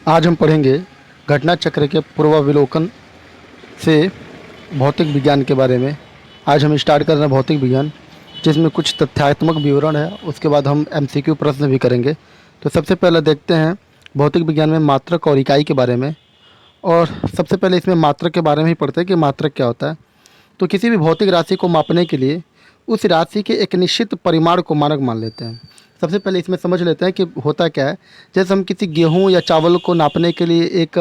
आज हम पढ़ेंगे घटना चक्र के पूर्वावलोकन से भौतिक विज्ञान के बारे में। आज हम स्टार्ट कर रहे हैं भौतिक विज्ञान, जिसमें कुछ तथ्यात्मक विवरण है। उसके बाद हम एमसीक्यू प्रश्न भी करेंगे। तो सबसे पहले देखते हैं भौतिक विज्ञान में मात्रक और इकाई के बारे में। और सबसे पहले इसमें मात्रक के बारे में ही पढ़ते हैं कि मात्रक क्या होता है। तो किसी भी भौतिक राशि को मापने के लिए उस राशि के एक निश्चित परिमाण को मानक मान लेते हैं। सबसे पहले इसमें समझ लेते हैं कि होता क्या है। जैसे हम किसी गेहूं या चावल को नापने के लिए एक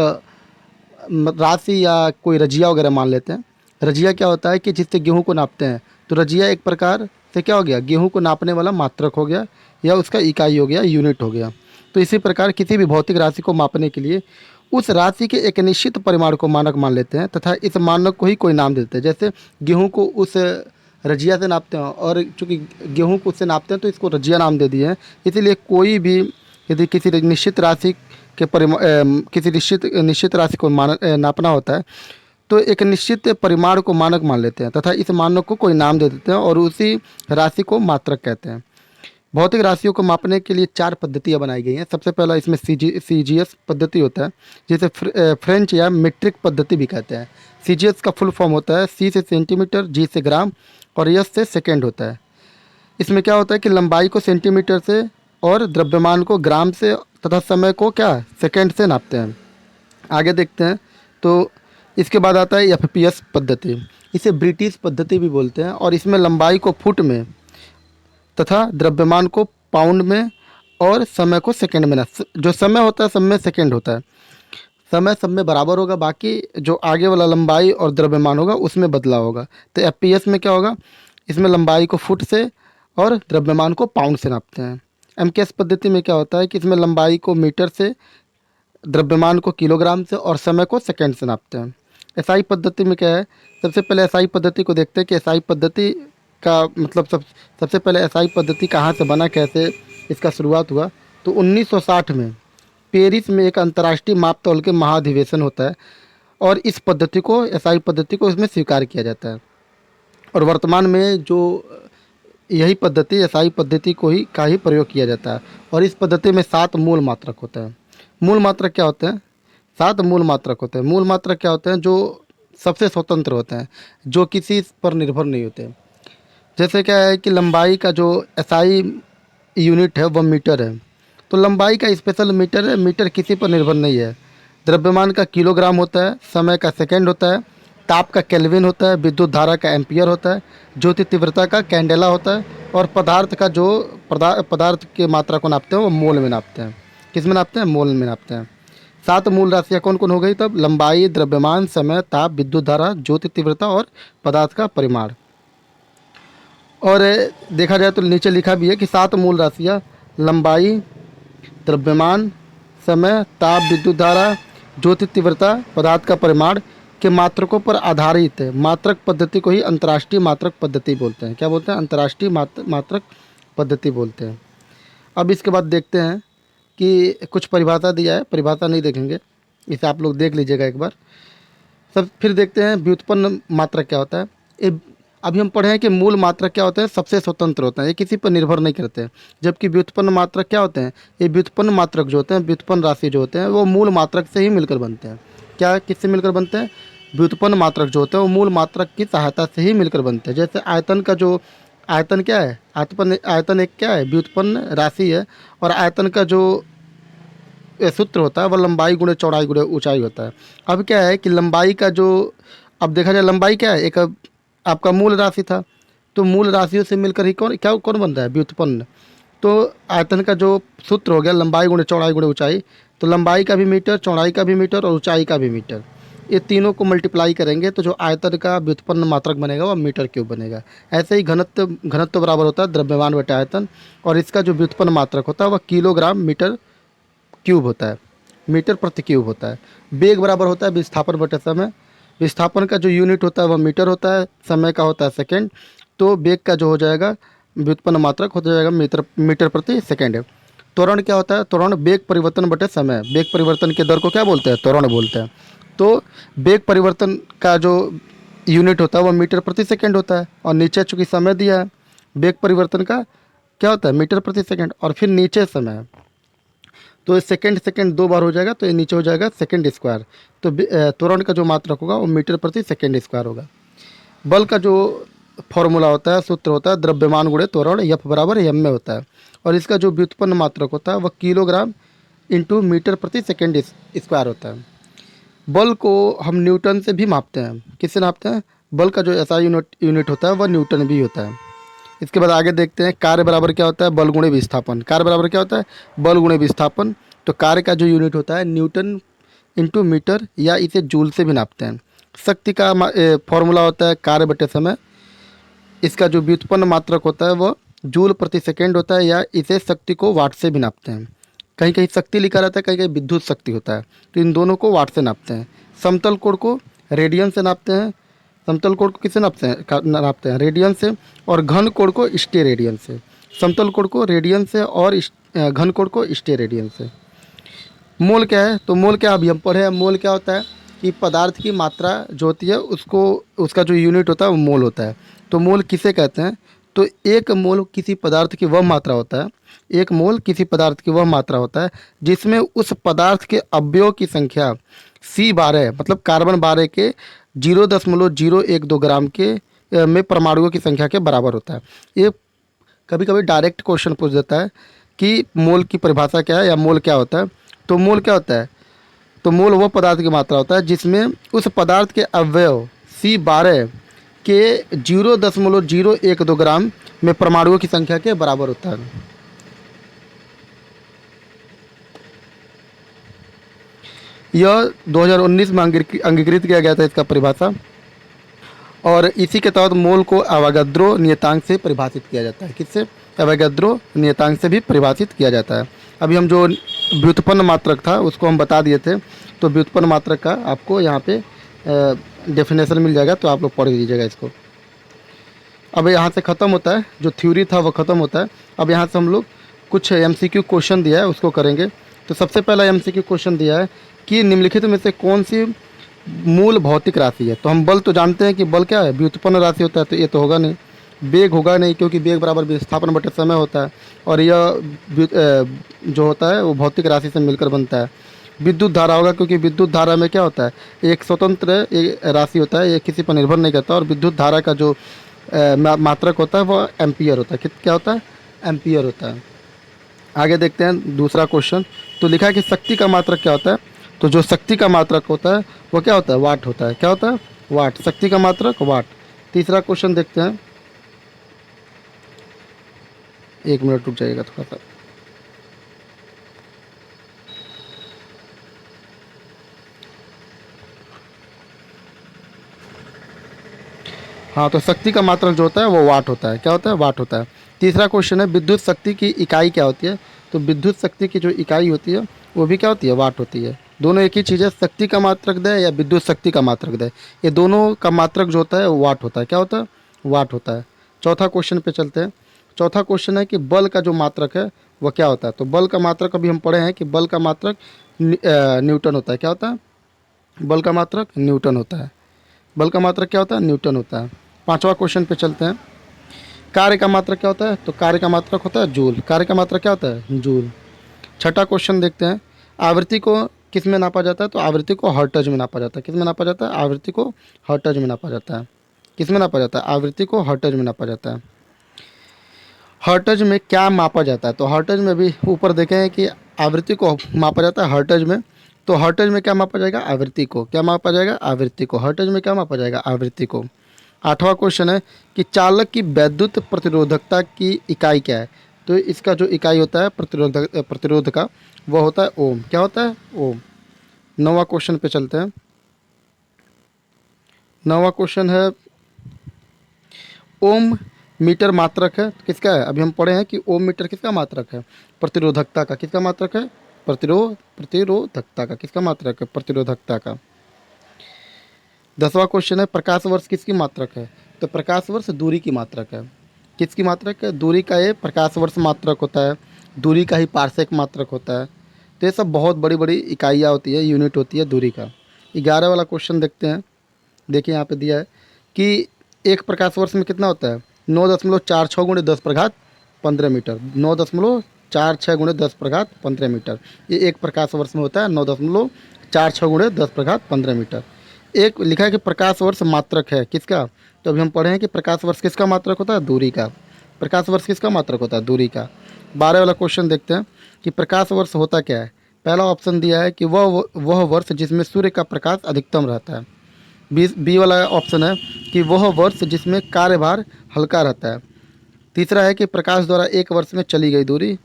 राशि या कोई रजिया वगैरह मान लेते हैं। रजिया क्या होता है कि जिससे गेहूं को नापते हैं, तो रजिया एक प्रकार से क्या हो गया, गेहूं को नापने वाला मात्रक हो गया या उसका इकाई हो गया, यूनिट हो गया। तो इसी प्रकार किसी भी भौतिक राशि को मापने के लिए उस राशि के एक निश्चित परिमाण को मानक मान लेते हैं तथा इस मानक को ही कोई नाम देते हैं। जैसे गेहूं को उस रजिया से नापते हैं और चूँकि गेहूं को उससे नापते हैं तो इसको रजिया नाम दे दिए हैं। इसीलिए कोई भी यदि किसी निश्चित राशि के किसी निश्चित राशि को नापना होता है तो एक निश्चित परिमाण को मानक मान लेते हैं तथा इस मानक को कोई नाम दे देते हैं और उसी राशि को मात्रक कहते हैं। भौतिक राशियों को मापने के लिए 4 पद्धतियाँ बनाई गई हैं। सबसे पहला इसमें सीजीएस पद्धति होता है, जिसे फ्रेंच या मीट्रिक पद्धति भी कहते हैं। सीजीएस का फुल फॉर्म होता है सी से सेंटीमीटर, जी से ग्राम और एस से सेकेंड होता है। इसमें क्या होता है कि लंबाई को सेंटीमीटर से और द्रव्यमान को ग्राम से तथा समय को क्या सेकेंड से नापते हैं। आगे देखते हैं तो इसके बाद आता है एफपीएस पद्धति। इसे ब्रिटिश पद्धति भी बोलते हैं और इसमें लंबाई को फुट में तथा द्रव्यमान को पाउंड में और समय को सेकंड में जो समय होता है सब में सेकंड होता है। समय सब में बराबर होगा, बाकी जो आगे वाला लंबाई और द्रव्यमान होगा उसमें बदलाव होगा। तो एफपीएस में क्या होगा, इसमें लंबाई को फुट से और द्रव्यमान को पाउंड से नापते हैं। एमकेएस पद्धति में क्या होता है कि इसमें लंबाई को मीटर से, द्रव्यमान को किलोग्राम से और समय को सेकंड से नापते हैं। एसआई पद्धति में क्या है, सबसे पहले एसआई पद्धति को देखते हैं कि एसआई पद्धति का मतलब सबसे पहले एसआई पद्धति कहाँ से बना, कैसे इसका शुरुआत हुआ। तो 1960 में पेरिस में एक अंतर्राष्ट्रीय माप तौल के महाधिवेशन होता है और इस पद्धति को, एसआई पद्धति को इसमें स्वीकार किया जाता है। और वर्तमान में जो यही पद्धति एसआई पद्धति को ही का ही प्रयोग किया जाता है। और इस पद्धति में 7 मूल मात्रक होता है। मूल मात्रक क्या होते हैं, 7 मूल मात्रक होते हैं। मूल मात्रक क्या होते हैं, जो सबसे स्वतंत्र होते हैं, जो किसी पर निर्भर नहीं होते। जैसे क्या है कि लंबाई का जो एसआई यूनिट है वह मीटर है, तो लंबाई का स्पेशल मीटर है, मीटर किसी पर निर्भर नहीं है। द्रव्यमान का किलोग्राम होता है, समय का सेकंड होता है, ताप का केल्विन होता है, विद्युत धारा का एम्पियर होता है, ज्योति तीव्रता का कैंडेला होता है और पदार्थ का जो पदार्थ की मात्रा को नापते हैं वो मोल में नापते हैं। किस में नापते हैं, मोल में नापते हैं। 7 मूल राशियाँ कौन कौन हो गई तब, लंबाई, द्रव्यमान, समय, ताप, विद्युत धारा, ज्योति तीव्रता और पदार्थ का परिमाण। और देखा जाए तो नीचे लिखा भी है कि 7 मूल राशियाँ लंबाई, द्रव्यमान, समय, ताप, विद्युत धारा, ज्योति तीव्रता, पदार्थ का परिमाण के मात्रकों पर आधारित है। मात्रक पद्धति को ही अंतर्राष्ट्रीय मात्रक पद्धति बोलते हैं। क्या बोलते हैं, अंतर्राष्ट्रीय मात्रक पद्धति बोलते हैं। अब इसके बाद देखते हैं कि कुछ परिभाषा दिया है, परिभाषा नहीं देखेंगे, इसे आप लोग देख लीजिएगा एक बार। फिर देखते हैं व्युत्पन्न मात्रक क्या होता है। अभी हम पढ़े हैं कि मूल मात्रक क्या होते हैं, सबसे स्वतंत्र होते हैं, ये किसी पर निर्भर नहीं करते हैं। जबकि व्युत्पन्न मात्रक क्या होते हैं, ये व्युत्पन्न मात्रक जो होते हैं, व्युत्पन्न राशि जो होते हैं वो मूल मात्रक से ही मिलकर बनते हैं। क्या किससे मिलकर बनते हैं, व्युत्पन्न मात्रक जो होते हैं वो मूल मात्रक की सहायता से ही मिलकर बनते हैं। जैसे आयतन का जो आयतन क्या है, आयतन एक क्या है, व्युत्पन्न राशि है। और आयतन का जो सूत्र होता है वह लंबाई गुणे चौड़ाई गुणे ऊंचाई होता है। अब क्या है कि लंबाई का जो, अब देखा जाए लंबाई क्या है, एक आपका मूल राशि था, तो मूल राशियों से मिलकर ही कौन बन रहा है, व्युत्पन्न। तो आयतन का जो सूत्र हो गया लंबाई गुणे चौड़ाई गुणे ऊंचाई, तो लंबाई का भी मीटर, चौड़ाई का भी मीटर और ऊंचाई का भी मीटर, ये तीनों को मल्टीप्लाई करेंगे तो जो आयतन का व्युत्पन्न मात्रक बनेगा वह मीटर क्यूब बनेगा। ऐसे ही घनत्व बराबर होता है द्रव्यमान बटे आयतन, और इसका जो व्युत्पन्न मात्रक होता है वह किलोग्राम मीटर क्यूब होता है, मीटर प्रति क्यूब होता है। वेग बराबर होता है विस्थापन बटे समय। विस्थापन का जो यूनिट होता है वह मीटर होता है, समय का होता है सेकंड। तो वेग का जो हो जाएगा व्युत्पन्न मात्रक हो जाएगा मीटर प्रति सेकंड है। त्वरण क्या होता है, त्वरण वेग परिवर्तन बटे समय। वेग परिवर्तन के दर को क्या बोलते हैं, त्वरण बोलते हैं। तो वेग परिवर्तन का जो यूनिट होता है वह मीटर प्रति सेकंड होता है, और नीचे चूँकि समय दिया है, वेग परिवर्तन का क्या होता है, मीटर प्रति सेकंड, और फिर नीचे समय है। तो सेकंड सेकंड 2 बार हो जाएगा, तो ये नीचे हो जाएगा सेकंड स्क्वायर। तो त्वरण का जो मात्रक होगा वो मीटर प्रति सेकंड स्क्वायर होगा। बल का जो फॉर्मूला होता है, सूत्र होता है द्रव्यमान गुणे त्वरण, एफ बराबर एम में होता है। और इसका जो व्युत्पन्न मात्रक होता है वह किलोग्राम इंटू मीटर प्रति सेकंड स्क्वायर होता है। बल को हम न्यूटन से भी मापते हैं। किससे नापते हैं? बल का जो एसआई यूनिट होता है वह न्यूटन भी होता है। इसके बाद आगे देखते हैं कार्य बराबर क्या होता है, बल गुणे विस्थापन। कार्य बराबर क्या होता है? बल गुणे विस्थापन। तो कार्य का जो यूनिट होता है न्यूटन इंटू मीटर, या इसे जूल से भी नापते हैं। शक्ति का फॉर्मूला होता है कार्य बटे समय। इसका जो व्युत्पन्न मात्रक होता है वह जूल प्रति सेकेंड होता है, या इसे शक्ति को वाट से भी नापते हैं। कहीं कहीं शक्ति लिखा रहता है, कहीं कहीं विद्युत शक्ति होता है, तो इन दोनों को वाट से नापते हैं। समतल कोण को रेडियन से नापते हैं। समतल कोण को किससे नापते हैं? रेडियन से। और घन कोण को स्टेरेडियन से। समतल कोण को रेडियन से और घन कोण को स्टेरेडियन से। मोल क्या है? तो मोल क्या अभी हम पढ़े हैं। मोल क्या होता है कि पदार्थ की मात्रा जो होती है उसको, उसका जो यूनिट होता है वो मोल होता है। तो मोल किसे कहते हैं? तो एक मोल किसी पदार्थ की वह मात्रा होता है, एक मोल किसी पदार्थ की वह मात्रा होता है जिसमें उस पदार्थ के अवयव की संख्या C12 मतलब कार्बन 12 के 0.012 ग्राम के में परमाणुओं की संख्या के बराबर होता है। ये कभी कभी डायरेक्ट क्वेश्चन पूछ देता है कि मोल की परिभाषा क्या है या मोल क्या होता है। तो मोल क्या होता है? तो मोल वह पदार्थ की मात्रा होता है जिसमें उस पदार्थ के अवयव C12 के 0.012 ग्राम में परमाणुओं की संख्या के बराबर होता है। यह 2019 में अंगीकृत किया गया था इसका परिभाषा, और इसी के तहत मोल को अवोगाद्रो नियतांक से परिभाषित किया जाता है। किससे? अवोगाद्रो नियतांक से भी परिभाषित किया जाता है। अभी हम जो व्युत्पन्न मात्रक था उसको हम बता दिए थे, तो व्युत्पन्न मात्रक का आपको यहाँ पे डेफिनेशन मिल जाएगा, तो आप लोग पढ़ लीजिएगा इसको। अब यहाँ से ख़त्म होता है, जो थ्योरी था वो ख़त्म होता है। अब यहाँ से हम लोग कुछ MCQ क्वेश्चन दिया है उसको करेंगे। तो सबसे पहला MCQ क्वेश्चन दिया है कि निम्नलिखित में से कौन सी मूल भौतिक राशि है। तो हम बल तो जानते हैं कि बल क्या है, व्युत्पन्न राशि होता है, तो ये तो होगा नहीं। वेग होगा नहीं, क्योंकि वेग बराबर विस्थापन बटे समय होता है, और यह जो होता है वो भौतिक राशि से मिलकर बनता है। विद्युत धारा होगा, क्योंकि विद्युत धारा में क्या होता है, एक स्वतंत्र राशि होता है, ये किसी पर निर्भर नहीं करता। और विद्युत धारा का जो मात्रक होता है वह एम्पियर होता है। क्या होता है? एम्पियर होता है। आगे देखते हैं दूसरा क्वेश्चन। तो लिखा है कि शक्ति का मात्रक क्या होता है। तो जो शक्ति का मात्रक होता है वो क्या होता है? वाट होता है। क्या होता है? वाट। शक्ति का मात्रक वाट। तीसरा क्वेश्चन देखते हैं। एक मिनट रुक जाइएगा थोड़ा सा। हाँ, तो शक्ति का मात्रक जो होता है वो वाट होता है। क्या होता है? वाट होता है। तीसरा क्वेश्चन है विद्युत शक्ति की इकाई क्या होती है। तो विद्युत शक्ति की जो इकाई होती है वो भी क्या होती है? वाट होती है। दोनों एक ही चीज़ है, शक्ति का मात्रक दे या विद्युत शक्ति का मात्रक दे, ये दोनों का मात्रक जो होता है वो वाट होता है। क्या होता है? वाट होता है। चौथा क्वेश्चन पे चलते हैं। चौथा क्वेश्चन है कि बल का जो मात्रक है वह क्या होता है। तो बल का मात्रक अभी हम पढ़े हैं कि बल का मात्रक न्यूटन होता है। क्या होता है? बल का मात्रक न्यूटन होता है। बल का मात्रक क्या होता है? न्यूटन होता है। पांचवा क्वेश्चन पे चलते हैं। कार्य का मात्रक क्या होता है। तो कार्य का मात्रक होता है जूल। कार्य का मात्रक क्या होता है? जूल। छठा क्वेश्चन देखते हैं। आवृत्ति को किस में नापा जाता है। तो आवृत्ति को हर्ट्ज में नापा जाता है। किस में नापा जाता है? आवृत्ति को हर्ट्ज में नापा जाता है। किस में नापा जाता है? आवृत्ति को हर्ट्ज में नापा जाता है। हर्ट्ज में क्या मापा जाता है। तो हर्ट्ज में भी ऊपर देखें कि आवृत्ति को मापा जाता है हर्ट्ज में। तो हर्ट्ज में क्या मापा जाएगा? आवृत्ति को। क्या मापा जाएगा? आवृत्ति को। हर्ट्ज में क्या मापा जाएगा? आवृत्ति को। आठवां क्वेश्चन है कि चालक की विद्युत प्रतिरोधकता की इकाई क्या है। तो इसका जो इकाई होता है प्रतिरोध का वह होता है ओम। क्या होता है? ओम। नौवां क्वेश्चन पे चलते हैं। नौवां क्वेश्चन है ओम मीटर मात्रक है किसका है। अभी हम पढ़े हैं कि ओम मीटर किसका मात्रक है? प्रतिरोधकता का। किसका मात्रक है? प्रतिरोधकता का। किसका मात्रक है? प्रतिरोधकता का। 10वां क्वेश्चन है प्रकाश वर्ष किसकी मात्रक है। तो प्रकाश वर्ष दूरी की मात्रक है। किसकी मात्रक है? दूरी का ये प्रकाश वर्ष मात्रक होता है। दूरी का ही पार्सेक मात्रक होता है। तो ये सब बहुत बड़ी बड़ी इकाइयाँ होती है, यूनिट होती है दूरी का। 11 वाला क्वेश्चन देखते हैं। देखिए यहाँ पे दिया है कि एक प्रकाश वर्ष में कितना होता है? 9.46 × 10⁻15 मीटर। 9 9.46 × 10⁻15 मीटर। ये एक प्रकाश वर्ष में होता है 9.46 × 10⁻15 मीटर। एक लिखा है कि प्रकाश वर्ष मात्रक है किसका, तो अभी हम पढ़े हैं कि प्रकाश वर्ष किसका मात्रक होता है, दूरी का। प्रकाश वर्ष किसका मात्रक होता है, दूरी का। 12 वाला क्वेश्चन देखते हैं कि प्रकाश वर्ष होता क्या है। पहला ऑप्शन दिया है कि वह वर्ष जिसमें सूर्य का प्रकाश अधिकतम रहता है। बी वाला ऑप्शन है कि वह वर्ष जिसमें कार्यभार हल्का रहता है। तीसरा है कि प्रकाश द्वारा एक वर्ष में चली गई दूरी।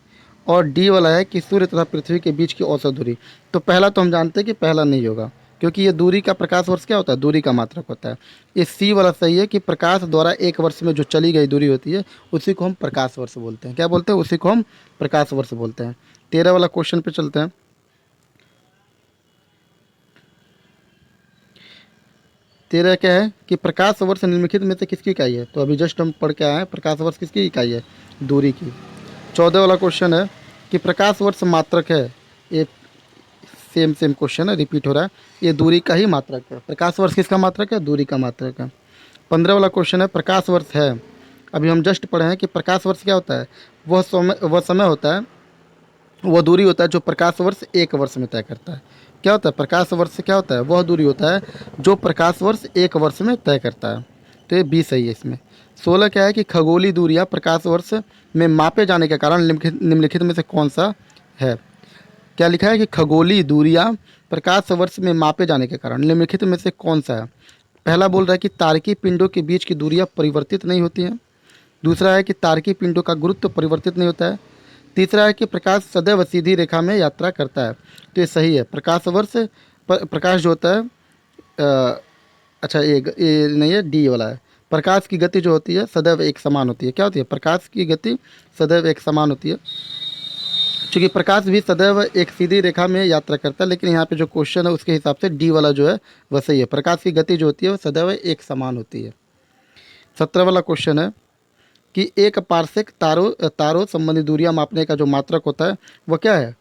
और डी वाला है कि सूर्य तथा पृथ्वी के बीच की औसत दूरी। तो पहला तो हम जानते हैं कि पहला नहीं होगा, क्योंकि ये दूरी का प्रकाश वर्ष क्या होता है, दूरी का मात्रक होता है। ये सी वाला सही है कि प्रकाश द्वारा एक वर्ष में जो चली गई दूरी होती है उसी को हम प्रकाश वर्ष बोलते हैं। क्या बोलते हैं, उसी को हम प्रकाश वर्ष बोलते हैं। 13 वाला क्वेश्चन पे चलते हैं। 13 क्या है कि प्रकाश वर्ष निम्नलिखित में से किसकी इकाई है। तो अभी जस्ट हम पढ़ के आए हैं, प्रकाश वर्ष किसकी इकाई है, दूरी की। 14 वाला क्वेश्चन है कि प्रकाश वर्ष मात्रक है। ये सेम क्वेश्चन है, रिपीट हो रहा है। ये दूरी का ही मात्रक है। प्रकाश वर्ष किसका मात्रक है, दूरी का मात्रक है। 15 वाला क्वेश्चन है प्रकाश वर्ष है। अभी हम जस्ट पढ़े हैं कि प्रकाश वर्ष क्या होता है, वह समय होता है, वह दूरी होता है जो प्रकाश वर्ष एक वर्ष में तय करता है। क्या होता है, प्रकाश वर्ष क्या होता है, वह दूरी होता है जो प्रकाश वर्ष एक वर्ष में तय करता है। तो ये बी सही है इसमें। 16 क्या है कि खगोलीय दूरियां प्रकाश वर्ष में मापे जाने के कारण निम्नलिखित में से कौन सा है। क्या लिखा है कि खगोलीय दूरियां प्रकाश वर्ष में मापे जाने के कारण निम्नलिखित में से कौन सा है। पहला बोल रहा है कि तारकीय पिंडों के बीच की दूरियां परिवर्तित नहीं होती हैं। दूसरा है कि तारकीय पिंडों का गुरुत्व परिवर्तित नहीं होता है। तीसरा है कि प्रकाश सदैव सीधी रेखा में यात्रा करता है। तो ये सही है। प्रकाश वर्ष प्रकाश जो होता है अच्छा ये नहीं है, डी वाला है। प्रकाश की गति जो होती है सदैव एक समान होती है। क्या होती है, प्रकाश की गति सदैव एक समान होती है। चूँकि प्रकाश भी सदैव एक सीधी रेखा में यात्रा करता है, लेकिन यहाँ पे जो क्वेश्चन है उसके हिसाब से डी वाला जो है वह सही है। प्रकाश की गति जो होती है वह सदैव एक समान होती है। 17 वाला क्वेश्चन है कि एक पार्सेक तारों संबंधी दूरियां मापने का जो मात्रक होता है वह क्या है,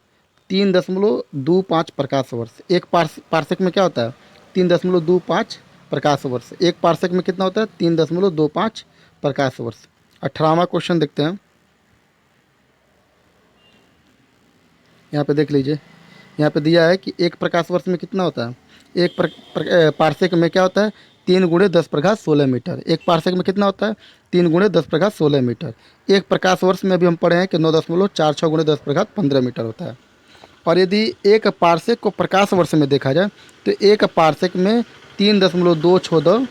3.25 प्रकाश वर्ष। एक पार्सेक में क्या होता है, 3.25 प्रकाश वर्ष। एक पार्सेक में कितना होता है, 3.25 प्रकाश वर्ष। 18वां क्वेश्चन देखते हैं। यहाँ पे देख लीजिए, यहाँ पे दिया है कि एक प्रकाश वर्ष में कितना होता है, एक पार्सेक में क्या होता है, 3 × 10⁻16 मीटर। एक पार्सेक में कितना होता है, 3 × 10⁻16 मीटर। एक प्रकाश वर्ष में भी हम पढ़े हैं कि 9.46 × 10⁻15 मीटर होता है। और यदि एक पार्सेक को प्रकाश वर्ष में देखा जाए तो एक पार्सेक में 3.262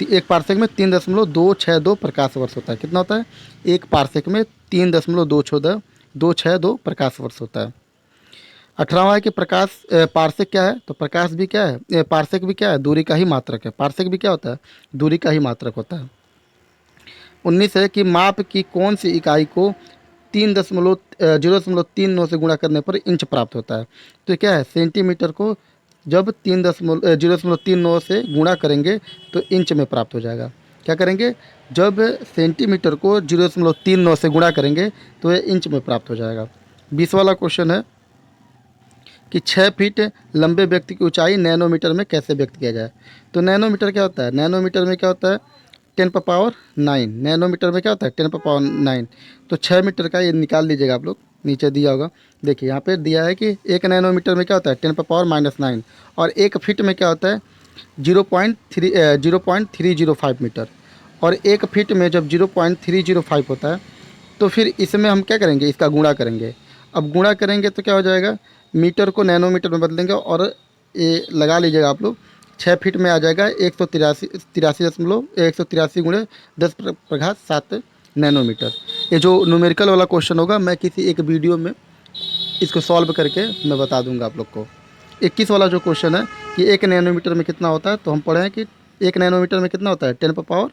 एक पार्सेक में 3.262 प्रकाश वर्ष होता है। कितना होता है, एक पार्सेक में 3.262 प्रकाश वर्ष होता है। 18वां है कि प्रकाश पार्सेक क्या है, तो प्रकाश भी क्या है, पार्सेक भी क्या है, दूरी का ही मात्रक है। पार्सेक भी क्या होता है, दूरी का ही मात्रक होता है। 19 है कि माप की कौन सी इकाई को 0.39 से गुणा करने पर इंच प्राप्त होता है। तो क्या है, सेंटीमीटर को जब 0.39 से गुणा करेंगे तो इंच में प्राप्त हो जाएगा। क्या करेंगे, जब सेंटीमीटर को 0.39 से गुणा करेंगे तो ये इंच में प्राप्त हो जाएगा। 20 वाला क्वेश्चन है कि 6 फीट लंबे व्यक्ति की ऊंचाई नैनोमीटर में कैसे व्यक्त किया जाए। तो नैनोमीटर क्या होता है, नैनोमीटर में क्या होता है, 10⁻9। नैनोमीटर में क्या होता है, 10⁻9। तो 6 मीटर का ये निकाल लीजिएगा आप लोग, नीचे दिया होगा, देखिए यहाँ पे दिया है कि 1 नैनोमीटर में क्या होता है, 10⁻−9। और 1 फीट में क्या होता है, 0.305 मीटर। और 1 फीट में जब 0.305 होता है तो फिर इसमें हम क्या करेंगे, इसका गुणा करेंगे। अब गुणा करेंगे तो क्या हो जाएगा, मीटर को नैनोमीटर में बदलेंगे और ये लगा लीजिएगा आप लोग, 6 फीट में आ जाएगा 183 नैनोमीटर। ये जो न्यूमेरिकल वाला क्वेश्चन होगा मैं किसी एक वीडियो में इसको सॉल्व करके मैं बता दूंगा आप लोग को। 21 वाला जो क्वेश्चन है कि 1 नैनोमीटर में कितना होता है, तो हम पढ़े हैं कि 1 नैनोमीटर में कितना होता है, 10 पावर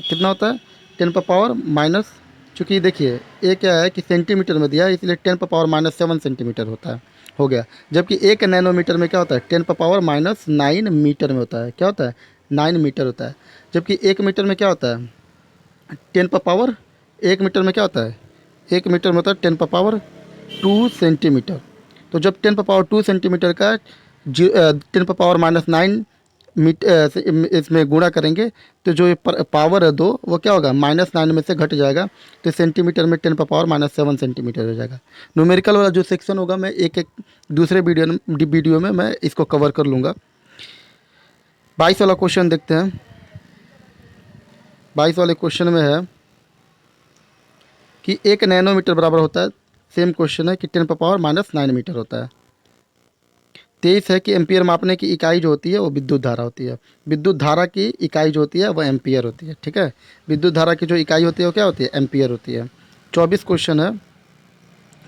कितना होता है, 10 पावर माइनस, चूँकि देखिए ये क्या है कि सेंटीमीटर में दिया है इसलिए 10⁻⁻7 सेंटीमीटर होता है, हो गया। जबकि 1 नैनोमीटर में क्या होता है, 10⁻⁻9 मीटर में होता है। क्या होता है, 9 मीटर होता है। जबकि 1 मीटर में क्या होता है, 1 मीटर में क्या होता है, 1 मीटर में होता है 10⁻2 सेंटीमीटर। तो जब 10⁻2 सेंटीमीटर का 10⁻⁹ से इसमें गुणा करेंगे तो जो ये पावर है 2 वो क्या होगा -9 में से घट जाएगा, तो सेंटीमीटर में 10⁻⁻7 सेंटीमीटर हो जाएगा। न्यूमेरिकल वाला जो सेक्शन होगा मैं एक एक दूसरे वीडियो में मैं इसको कवर कर लूँगा। 22 वाला क्वेश्चन देखते हैं। 22 वाले क्वेश्चन में है कि 1 नैनोमीटर बराबर होता है, सेम क्वेश्चन है कि 10⁻⁻9 मीटर होता है। 23 है कि एम्पियर मापने की इकाई जो होती है वो विद्युत धारा होती है। विद्युत धारा की इकाई जो होती है वह एम्पियर होती है, ठीक है। विद्युत धारा की जो इकाई होती है वो क्या होती है, एम्पियर होती है। 24 क्वेश्चन है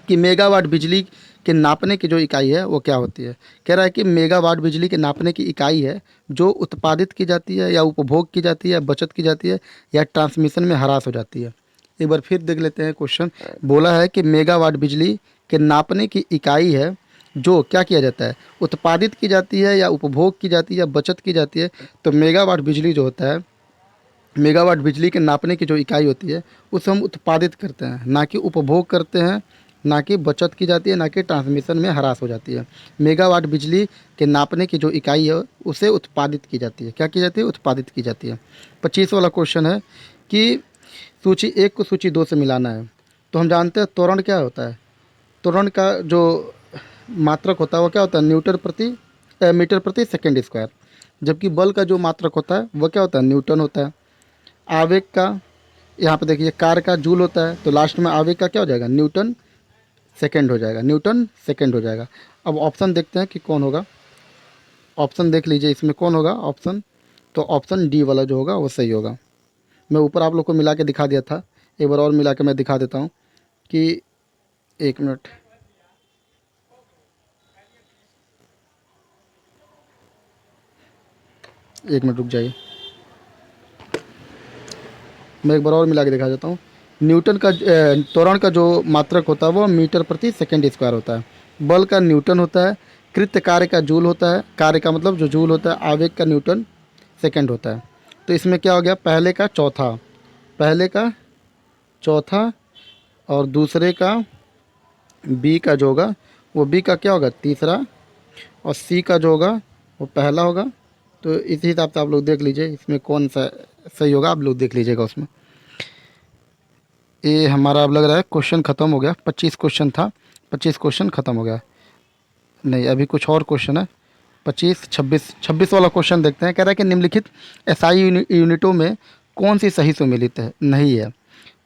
कि मेगावाट बिजली के नापने की जो इकाई है वो क्या होती है। कह रहा है कि मेगावाट बिजली के नापने की इकाई है जो उत्पादित की जाती है या उपभोग की जाती है, बचत की जाती है या ट्रांसमिशन में ह्रास हो जाती है। एक बार फिर देख लेते हैं क्वेश्चन। बोला है कि मेगावाट बिजली के नापने की इकाई है जो क्या किया जाता है, उत्पादित की जाती है या उपभोग की जाती है या बचत की जाती है। तो मेगावाट बिजली जो होता है, मेगावाट बिजली के नापने की जो इकाई होती है उसे हम उत्पादित करते हैं, ना कि उपभोग करते हैं, ना कि बचत की जाती है, ना कि ट्रांसमिशन में ह्रास हो जाती है। मेगावाट बिजली के नापने की जो इकाई है उसे उत्पादित की जाती है। क्या की जाती है, उत्पादित की जाती है। 25 वाला क्वेश्चन है कि सूची 1 को सूची 2 से मिलाना है। तो हम जानते हैं त्वरण क्या होता है। त्वरण का जो मात्रक होता है वो क्या होता है, मीटर प्रति सेकंड स्क्वायर। जबकि बल का जो मात्रक होता है वो क्या होता है, न्यूटन होता है। आवेग का, यहाँ पे देखिए कार का जूल होता है, तो लास्ट में आवेग का क्या हो जाएगा, न्यूटन सेकंड हो जाएगा, न्यूटन सेकंड हो जाएगा। अब ऑप्शन देखते हैं कि कौन होगा। ऑप्शन देख लीजिए इसमें कौन होगा ऑप्शन। तो ऑप्शन डी वाला जो होगा वो सही होगा। मैं ऊपर आप लोग को मिला के दिखा दिया था, एक बार और मिला के मैं दिखा देता हूँ कि 1 मिनट, एक मिनट रुक जाइए, मैं एक बार और मिला के दिखा देता हूँ। न्यूटन का त्वरण का जो मात्रक होता है वो मीटर प्रति सेकंड स्क्वायर होता है। बल का न्यूटन होता है। कृत्य कार्य का जूल होता है, कार्य का मतलब जो जूल होता है। आवेग का न्यूटन सेकंड होता है। तो इसमें क्या हो गया, पहले का चौथा और दूसरे का बी का जो होगा वो बी का क्या होगा, तीसरा, और सी का जो होगा वो पहला होगा। तो इसी हिसाब से आप लोग देख लीजिए इसमें कौन सा सही होगा, आप लोग देख लीजिएगा उसमें। ये हमारा अब लग रहा है क्वेश्चन ख़त्म हो गया। 25 क्वेश्चन था, 25 क्वेश्चन ख़त्म हो गया। नहीं, अभी कुछ और क्वेश्चन है। 26 वाला क्वेश्चन देखते हैं। कह रहा है कि निम्नलिखित एसआई यूनिटों में कौन सी सही सुमेलित है, नहीं है।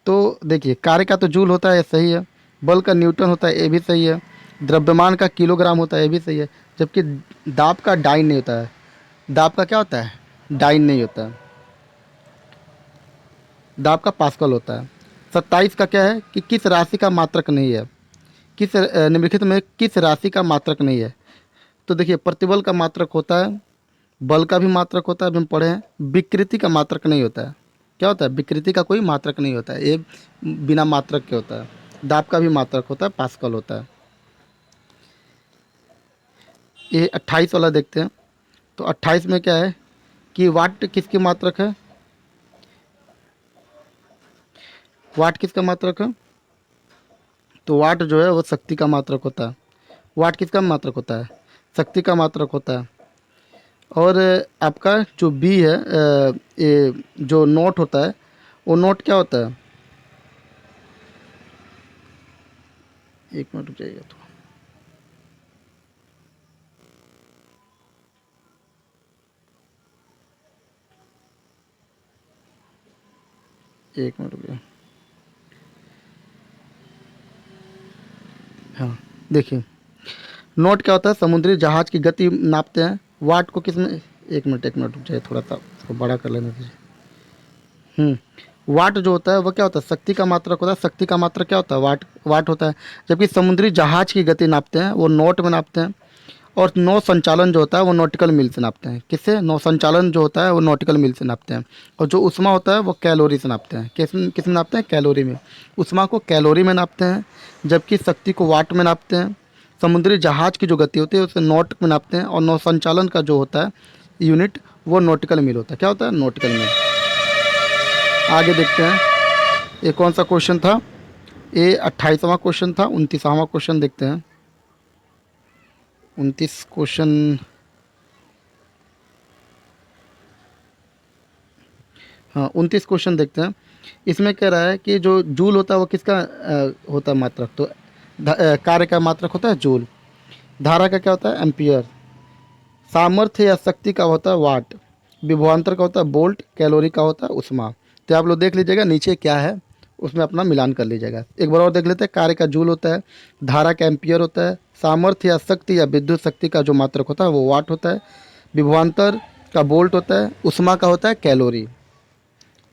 तो देखिए कार्य का तो जूल होता है, ये सही है। बल का न्यूटन होता है, ये भी सही है। द्रव्यमान का किलोग्राम होता है, ये भी सही है। जबकि दाब का डाइन नहीं होता है। दाब का क्या होता है, डाइन नहीं होता है। दाब का पास्कल होता है। 27 का क्या है कि किस राशि का मात्रक नहीं है, किस निम्नलिखित में किस राशि का मात्रक नहीं है। तो देखिए प्रतिबल का मात्रक होता है, बल का भी मात्रक होता है, अभी हम पढ़े हैं। विकृति का मात्रक नहीं होता है। क्या होता है, विकृति का कोई मात्रक नहीं होता है, ये बिना मात्रक के होता है। दाब का भी मात्रक होता है, पास्कल होता है। ये 28 वाला देखते हैं। तो 28 में क्या है कि वाट किसकी मात्रक है, वाट किसका मात्रक है। तो वाट जो है वो शक्ति का मात्रक होता है। वाट किसका मात्रक होता है, शक्ति का मात्रक होता है। और आपका जो बी है, ये जो नोट होता है वो नोट क्या होता है, एक मिनट रुक जाइएगा तो, एक मिनट रुक जाइए। हाँ देखिए, नोट क्या होता है, समुद्री जहाज की गति नापते हैं। वाट को किस में, एक मिनट रुक जाइए, थोड़ा सा इसको बड़ा कर लेने दीजिए। वाट जो होता है वो क्या होता है, शक्ति का मात्रक होता है। शक्ति का मात्रक क्या होता है, वाट होता है। जबकि समुद्री जहाज की गति नापते हैं वो नोट में नापते हैं। और नौ संचालन जो होता है वो नॉटिकल मील से नापते हैं। किससे, नौ संचालन जो होता है वो नॉटिकल मील से नापते हैं। और जो उष्मा होता है वो कैलोरी से नापते हैं। किस में नापते हैं, कैलोरी में। उष्मा को कैलोरी में नापते हैं, जबकि शक्ति को वाट में नापते हैं। समुद्री जहाज की जो गति होती है उसे नॉट में नापते हैं। और नौ संचालन का जो होता है यूनिट वो नॉटिकल मील होता है। क्या होता है, नॉटिकल मील। आगे देखते हैं ये कौन सा क्वेश्चन था, ये 28वां क्वेश्चन था। 29वां क्वेश्चन देखते हैं। 29 क्वेश्चन, हाँ 29 क्वेश्चन देखते हैं। इसमें कह रहा है कि जो जूल होता है वो किसका होता है मात्रक, तो कार्य का मात्रक होता है जूल। धारा का क्या होता है एम्पियर। सामर्थ्य या शक्ति का होता है वाट। विभवांतर का होता है वोल्ट। कैलोरी का होता है उष्मा। तो आप लोग देख लीजिएगा नीचे क्या है, उसमें अपना मिलान कर लीजिएगा। एक बार और देख लेते हैं। कार्य का जूल होता है, धारा का एम्पियर होता है, सामर्थ्य या शक्ति या विद्युत शक्ति का जो मात्रक होता है वो वाट होता है, विभवांतर का वोल्ट होता है, उष्मा का होता है कैलोरी।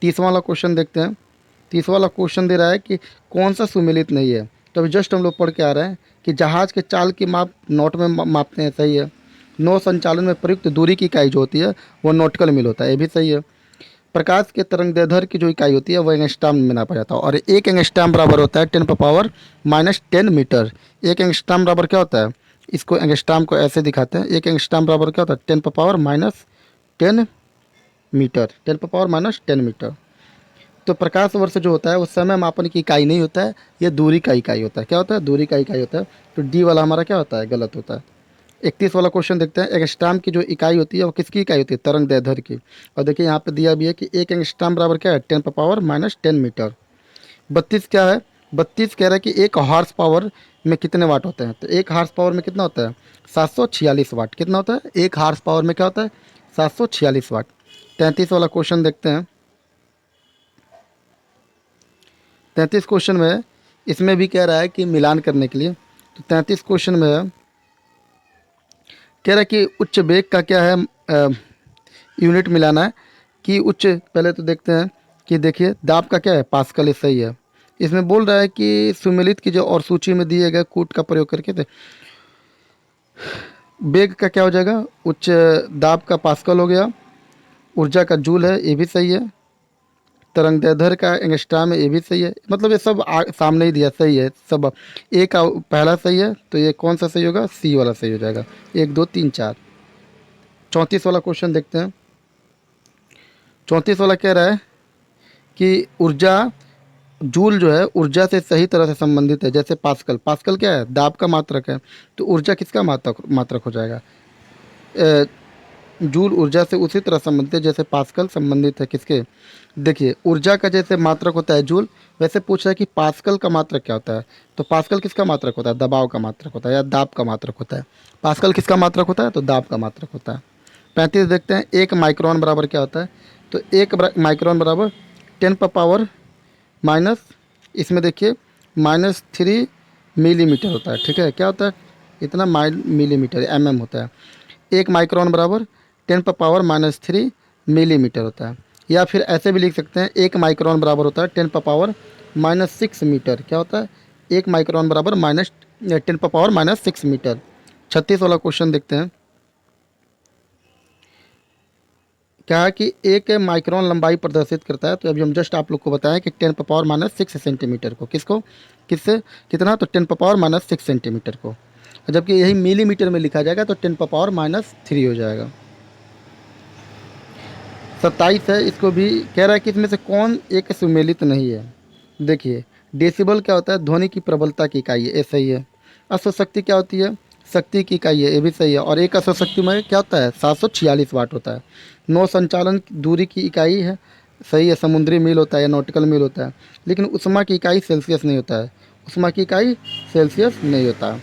30वां वाला क्वेश्चन देखते हैं। 30वां वाला क्वेश्चन दे रहा है कि कौन सा सुमेलित नहीं है। तो अभी जस्ट हम लोग पढ़ के आ रहे हैं कि जहाज़ के चाल की माप नॉट में मापते हैं, सही है। नौ संचालन में प्रयुक्त दूरी की इकाई जो होती है वो नॉटिकल मील होता है, ये भी सही है। प्रकाश के तरंगदैर्ध्य की जो इकाई होती है वो एंगस्ट्रॉम में नापा जाता है, और एक एंगस्ट्रॉम बराबर होता है 10⁻⁻10 मीटर। एक एंगस्ट्रॉम बराबर क्या होता है, इसको एंगस्ट्रॉम को ऐसे दिखाते हैं। एक एंगस्ट्रॉम बराबर क्या होता है 10⁻10 मीटर, 10⁻10 मीटर। तो प्रकाश वर्ष जो होता है वो समय मापन की इकाई नहीं होता है, ये दूरी का इकाई होता है। क्या होता है, दूरी का इकाई होता है। तो डी वाला हमारा क्या होता है, गलत होता है। 31 वाला क्वेश्चन देखते हैं। एंगस्ट्रॉम की जो इकाई होती है वो किसकी इकाई होती है, तरंग दैर्ध्य की। और देखिए यहाँ पे दिया भी है कि एक एंगस्ट्रॉम बराबर क्या है 10⁻10 मीटर। 32 क्या है, 32 कह रहा है कि एक हॉर्स पावर में कितने वाट होते हैं। तो एक हॉर्स पावर में कितना होता है 746 वाट। कितना होता है एक हॉर्स पावर में, क्या होता है 746 वाट। 33 वाला क्वेश्चन देखते हैं। 33 क्वेश्चन में इसमें भी कह रहा है कि मिलान करने के लिए। तो 33 क्वेश्चन में कह रहा है कि उच्च वेग का क्या है यूनिट मिलाना है कि उच्च, पहले तो देखते हैं कि देखिए दाब का क्या है पास्कल, सही है। इसमें बोल रहा है कि सुमेलित की जो और सूची में दिए गए कूट का प्रयोग करके थे, वेग का क्या हो जाएगा उच्च दाब का पास्कल हो गया। ऊर्जा का जूल है, ये भी सही है। तरंग दैर्ध्य का एंगस्ट्रॉम है, ये भी सही है। मतलब ये सब सामने ही दिया, सही है सब। ए का पहला सही है, तो ये कौन सा सही होगा, सी वाला सही हो जाएगा। 1 2 3 4। 34 वाला क्वेश्चन देखते हैं। 34 वाला कह रहा है कि ऊर्जा जूल जो है ऊर्जा से सही तरह से संबंधित है, जैसे पास्कल। पास्कल क्या है दाब का मात्रक है, तो ऊर्जा किसका मात्रक मात्रक हो जाएगा, जूल ऊर्जा से उसी तरह संबंधित है जैसे पास्कल संबंधित है किसके। देखिए ऊर्जा का जैसे मात्रक होता है जूल, वैसे पूछ रहा है कि पास्कल का मात्रक क्या होता है। तो पास्कल किसका मात्रक होता है, दबाव का मात्रक होता है या दाब का मात्रक होता है। पास्कल किसका मात्रक होता है, तो दाब का मात्रक होता है। 35 देखते हैं। एक माइक्रोन बराबर क्या होता है, तो एक माइक्रोन बराबर 10⁻⁻, इसमें देखिए -3 मिलीमीटर होता है। ठीक है, क्या होता है इतना मिलीमीटर, होता है। एक माइक्रोन बराबर 10⁻³ मिलीमीटर होता है। या फिर ऐसे भी लिख सकते हैं, एक माइक्रोन बराबर होता है 10⁻⁻6 मीटर। क्या होता है एक माइक्रोन बराबर 10⁻⁻6 मीटर। 36 वाला क्वेश्चन देखते हैं। क्या है कि एक माइक्रोन लंबाई प्रदर्शित करता है। तो अभी हम जस्ट आप लोग को बताएं कि 10⁻⁻6 सेंटीमीटर को किसको किससे कितना, तो 10⁻⁻6 सेंटीमीटर को। जबकि यही मिलीमीटर में लिखा जाएगा तो 10⁻³ हो जाएगा। 27 है, इसको भी कह रहा है कि इसमें से कौन एक सुमेलित नहीं है। देखिए डेसिबल क्या होता है ध्वनि की प्रबलता की इकाई है, ये सही है। अश्वशक्ति क्या होती है, शक्ति की इकाई है, ये भी सही है। और एक अश्वशक्ति में क्या होता है 746 वाट होता है। नौ संचालन दूरी की इकाई है, सही है। समुद्री मील होता है या नॉटिकल मील होता है। लेकिन उष्मा की इकाई सेल्सियस नहीं होता है, उष्मा की इकाई सेल्सियस नहीं होता है।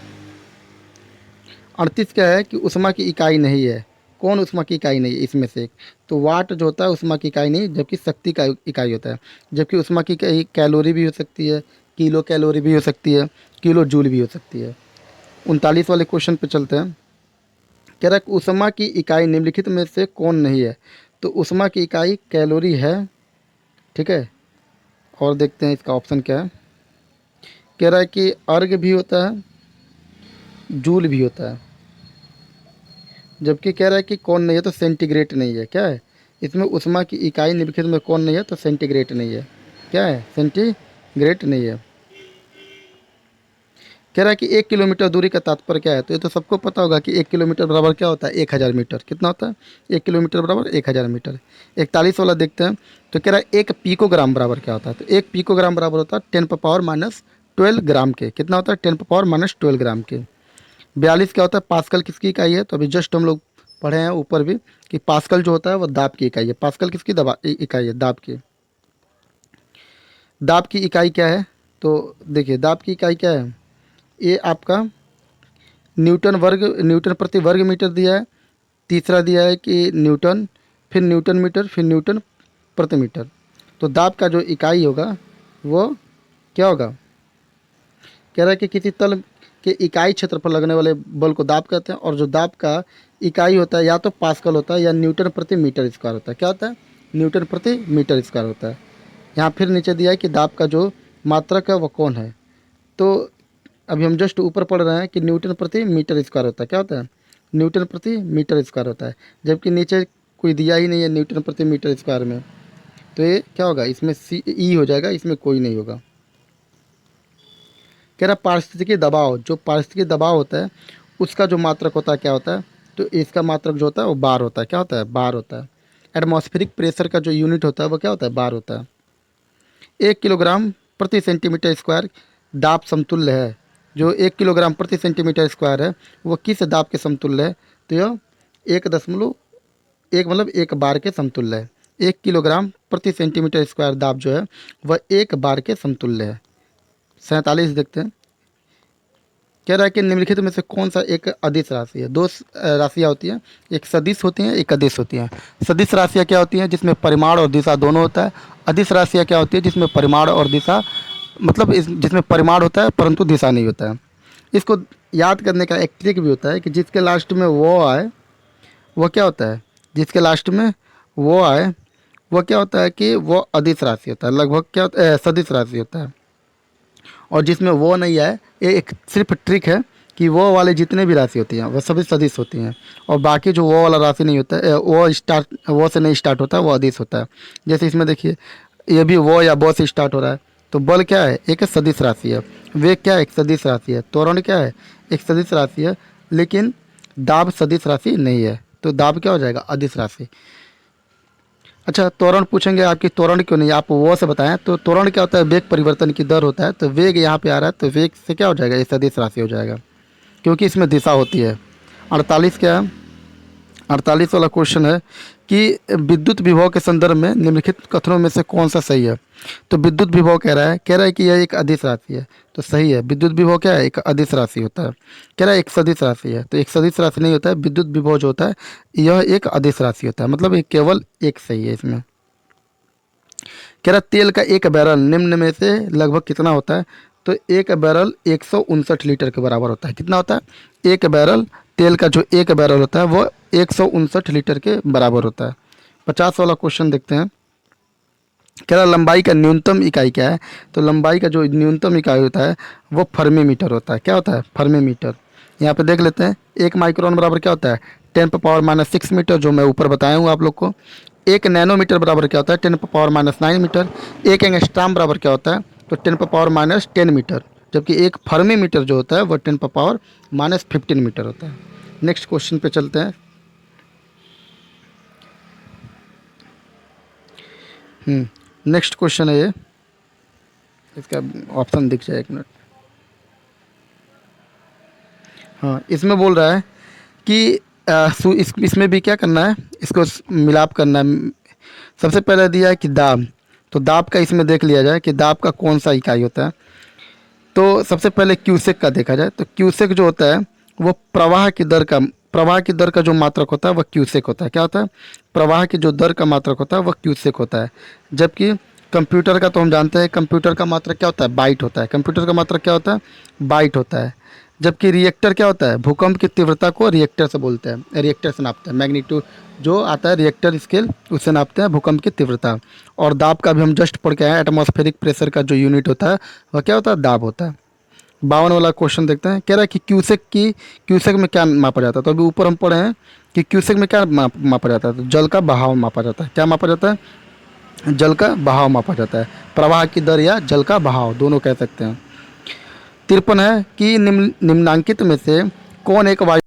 38 क्या है कि उष्मा की इकाई नहीं है। कौन उष्मा की इकाई नहीं है इसमें से एक, तो वाट जो होता है उष्मा की इकाई नहीं, जबकि शक्ति का इकाई होता है। जबकि उष्मा की इकाई कैलोरी भी हो सकती है, किलो कैलोरी भी हो सकती है, किलो जूल भी हो सकती है। 39 वाले क्वेश्चन पे चलते हैं। कह रहा है कि उष्मा की इकाई निम्नलिखित में से कौन नहीं है। तो उष्मा की इकाई कैलोरी है, ठीक है। और देखते हैं इसका ऑप्शन क्या है। कह रहा है कि अर्घ भी होता है, जूल भी होता है। जबकि कह रहा है कि कौन नहीं है, तो सेंटीग्रेड नहीं है। क्या है इसमें उष्मा की इकाई निम्नलिखित में कौन नहीं है, तो सेंटीग्रेड नहीं है। क्या है सेंटीग्रेड नहीं है। कह रहा है कि 1 किलोमीटर दूरी का तात्पर्य क्या है। तो ये तो सबको पता होगा कि 1 किलोमीटर बराबर क्या होता है 1000 मीटर। कितना होता है 1 किलोमीटर बराबर 1000 मीटर। 41 वाला देखते हैं। तो कह रहा है 1 पिकोग्राम बराबर क्या होता है। तो 1 पिकोग्राम बराबर होता है 10⁻⁻12 ग्राम के। कितना होता है 10⁻⁻12 ग्राम के। 42 क्या होता है पास्कल किसकी इकाई है। तो अभी जस्ट हम लोग पढ़े हैं ऊपर भी कि पास्कल जो होता है वो दाब की इकाई है। पास्कल किसकी इकाई है? दाब की। दाब की इकाई क्या है? तो देखिए दाब की इकाई क्या है, ये आपका न्यूटन प्रति वर्ग मीटर दिया है। तीसरा दिया है कि न्यूटन, फिर न्यूटन मीटर, फिर न्यूटन प्रति मीटर। तो दाब का जो इकाई होगा वो क्या होगा? कह रहा है कि किसी तल के इकाई क्षेत्र पर लगने वाले बल को दाब कहते हैं, और जो दाब का इकाई होता है या तो पास्कल होता है या न्यूटन प्रति मीटर स्क्वायर होता है। क्या होता है? न्यूटन प्रति मीटर स्क्वायर होता है। यहाँ फिर नीचे दिया है कि दाब का जो मात्रक है वो कौन है। तो अभी हम जस्ट ऊपर पढ़ रहे हैं कि न्यूटन प्रति मीटर स्क्वायर होता है। क्या होता है? न्यूटन प्रति मीटर स्क्वायर होता है, जबकि नीचे कोई दिया ही नहीं है न्यूटन प्रति मीटर स्क्वायर में। तो ये क्या होगा? इसमें सी ई हो जाएगा, इसमें कोई नहीं होगा। कह रहा पारिस्थितिकी दबाव, जो पारिस्थितिकी दबाव होता है उसका जो मात्रक होता है क्या होता है? तो इसका मात्रक जो होता है वो बार होता है। क्या होता है? बार होता है। एटमॉस्फेरिक प्रेशर का जो यूनिट होता है वो क्या होता है? बार होता है। 1 किलोग्राम प्रति सेंटीमीटर स्क्वायर दाब समतुल्य है। जो 1 किलोग्राम प्रति सेंटीमीटर स्क्वायर है वो किस दाब के समतुल्य है? तो यह 1.1 मतलब 1 बार के समतुल्य है। 1 किलोग्राम प्रति सेंटीमीटर स्क्वायर दाब जो है वह 1 बार के समतुल्य है। 47 देखते हैं। कह रहा है कि निम्नलिखित में से कौन सा एक अदिश राशि है? दो राशियाँ होती हैं, एक सदिश होती हैं, एक अदिश होती हैं। सदिश राशियाँ क्या होती हैं? जिसमें परिमाण और दिशा दोनों होता है। अदिश राशियाँ क्या होती है? जिसमें परिमाण और दिशा मतलब जिसमें परिमाण होता है परंतु दिशा नहीं होता है। इसको याद करने का एक ट्रिक भी होता है कि जिसके लास्ट में वो आए वो क्या होता है? जिसके लास्ट में वो आए वो क्या होता है कि वो अदिश राशि होता है, लगभग क्या होता है? सदिश राशि होता है। और जिसमें वो नहीं आए, ये एक सिर्फ ट्रिक है कि वो वाले जितने भी राशि होती हैं वह सभी सदिश होती हैं, और बाकी जो वो वाला राशि नहीं होता है वो से नहीं स्टार्ट होता है, वो अदिश होता है। जैसे इसमें देखिए ये भी वो या बो से स्टार्ट हो रहा है, तो बल क्या है? एक सदिश राशि है। वेग क्या है? एक सदिश राशि है। त्वरण क्या है? एक सदिश राशि है। लेकिन दाब सदिश राशि नहीं है, तो दाब क्या हो जाएगा? अदिश राशि। अच्छा, त्वरण पूछेंगे आपकी, त्वरण क्यों नहीं? आप वो से बताएं। तो त्वरण क्या होता है? वेग परिवर्तन की दर होता है। तो वेग यहाँ पे आ रहा है, तो वेग से क्या हो जाएगा? ये सदिश राशि हो जाएगा, क्योंकि इसमें दिशा होती है। 48 क्या है? 48 वाला क्वेश्चन है कि विद्युत विभव के संदर्भ में निम्नलिखित कथनों में से कौन सा सही है? तो विद्युत विभव कह रहा है कि यह एक अदिश राशि है, तो सही है। विद्युत विभव क्या है? एक अदिश राशि होता है। कह रहा है एक सदिश राशि है, तो एक सदिश राशि नहीं होता है। विद्युत विभव जो होता है यह एक अदिश राशि होता है, मतलब ये केवल एक सही है इसमें। कह रहा तेल का एक बैरल निम्न में से लगभग कितना होता है? तो एक बैरल 159 लीटर के बराबर होता है। कितना होता है? एक बैरल तेल का जो एक बैरल होता है वो 159 लीटर के बराबर होता है। 50 वाला क्वेश्चन देखते हैं। कह रहा लंबाई का न्यूनतम इकाई क्या है? तो लंबाई का जो न्यूनतम इकाई होता है वो फर्मी मीटर होता है। क्या होता है? Fermi metre. यहाँ पे देख लेते हैं। 1 माइक्रोन बराबर क्या होता है? 10⁻⁻6 मीटर, जो मैं ऊपर बताया हूँ आप लोग को। 1 नैनोमीटर बराबर क्या होता है? 10⁻⁹ मीटर। 1 एंगस्ट्राम बराबर क्या होता है? तो 10⁻⁻10 मीटर। जबकि एक फर्मी मीटर जो होता है वो 10⁻⁻15 मीटर होता है। नेक्स्ट क्वेश्चन पे चलते हैं। नेक्स्ट क्वेश्चन है ये, इसका ऑप्शन दिख जाए, 1 मिनट। हाँ, इसमें बोल रहा है कि इसमें भी क्या करना है? इसको मिलाप करना है। सबसे पहले दिया है कि दाब, तो दाब का इसमें देख लिया जाए कि दाब का कौन सा इकाई होता है। तो सबसे पहले क्यूसेक का देखा जाए, तो क्यूसेक जो होता है वो प्रवाह की दर का जो मात्रक होता है वह क्यूसेक होता है। क्या होता है? प्रवाह की जो दर का मात्रक होता है वह क्यूसेक होता है। जबकि कंप्यूटर का तो हम जानते हैं, कंप्यूटर का मात्रक क्या होता है? बाइट होता है। कंप्यूटर का मात्रक क्या होता है? बाइट होता है। जबकि रिएक्टर क्या होता है? भूकंप की तीव्रता को रिएक्टर से बोलते हैं, रिएक्टर से नापते हैं। मैग्नीट्यूड जो आता है रिएक्टर स्केल, उससे नापते हैं भूकंप की तीव्रता। और दाब का भी हम जस्ट पढ़ के आए, एटमॉस्फेरिक प्रेशर का जो यूनिट होता है वह क्या होता है? दाब होता है। 52 वाला क्वेश्चन देखते हैं। कह रहा है कि क्यूसेक में क्या मापा जाता है? तो अभी ऊपर हम पढ़े हैं कि क्यूसेक में क्या मापा जाता है? तो जल का बहाव मापा जाता है। क्या मापा जाता है? जल का बहाव मापा जाता है। प्रवाह की दर या जल का बहाव दोनों कह सकते हैं। 53 है कि निम्नांकित में से कौन एक वायु